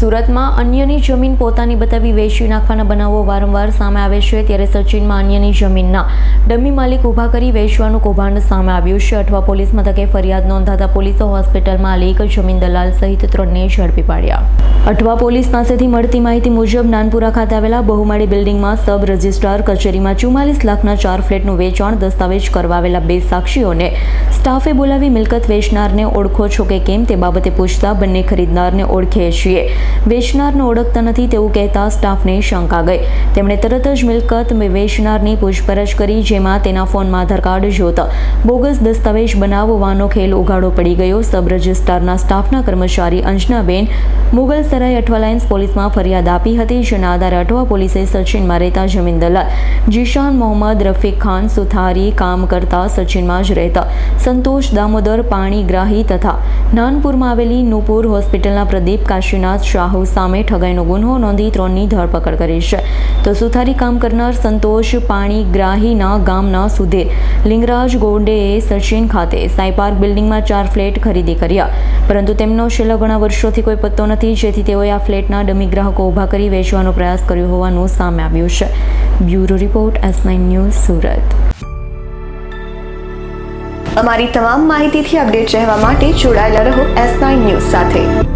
સુરતમાં અન્યની જમીન પોતાની બતાવી વેચી નાખવાના બનાવો વારંવાર સામે આવે છે, ત્યારે સચિનમાં અન્યની જમીનના ડમી માલિક ઊભા કરી વેચવાનું કૌભાંડ સામે આવ્યું છે. અઠવા પોલીસ મથકે ફરિયાદ નોંધાતા પોલીસે હોસ્પિટલ માલિક, જમીન દલાલ સહિત 3ને ઝડપી પાડ્યા. અઠવા પોલીસ પાસેથી મળતી માહિતી મુજબ નાનપુરા ખાતે આવેલા બહુમાળી બિલ્ડિંગમાં સબ રજિસ્ટ્રાર કચેરીમાં 44 લાખના 4 ફ્લેટનું વેચાણ દસ્તાવેજ કરવા આવેલા 2 સાક્ષીઓને સ્ટાફે બોલાવી મિલકત વેચનારને ઓળખો છો કે કેમ તે બાબતે પૂછતા બંને ખરીદનારને ઓળખે છીએ, વેચનારને ઓળખતા નથી તેવું કહેતા સ્ટાફને શંકા ગઈ. તેમણે તરત જ મિલકત વેચનારની પૂછપરછ કરી, જેમાં તેના ફોનમાં આધાર કાર્ડ જોતા બોગસ દસ્તાવેજ બનાવવાનો ખેલ ઉઘાડો પડી ગયો. સબ રજિસ્ટ્રારના સ્ટાફના કર્મચારી અંજનાબેન મુગલસરાય અઠવા લાઇન્સ પોલીસમાં ફરિયાદ આપી હતી, જેના આધારે અઠવા પોલીસે સચિનમાં રહેતા જમીન દલાલ જીશાન મોહમ્મદ રફીક ખાન સુથારી, કામ કરતા સચિનમાં જ રહેતા સંતોષ દામોદર પાણીગ્રાહી તથા નાનપુરમાં આવેલી નૂપુર હોસ્પિટલના પ્રદીપ કાશીનાથ શાહુ સામે ઠગાઈનો ગુન્હો નોંધી 3ની ધરપકડ કરી છે. તો સુથારી કામ કરનાર સંતોષ પાણીગ્રાહીના ગામના સુધીર લિંગરાજ ગોંડેએ સચિન ખાતે સાઈ પાર્ક બિલ્ડિંગમાં 4 ફ્લેટ ખરીદી કર્યા, પરંતુ તેમનો છેલ્લા ઘણા વર્ષોથી કોઈ પત્તો નથી, જેથી તેઓએ આ ફ્લેટના ડમી ગ્રાહકો ઊભા કરી વેચવાનો પ્રયાસ કર્યો હોવાનું સામે આવ્યું છે. Bureau report, S9 news, Surat. અમારી તમામ માહિતીથી અપડેટ રહેવા માટે જોડાયેલા રહો S9 ન્યૂઝ સાથે.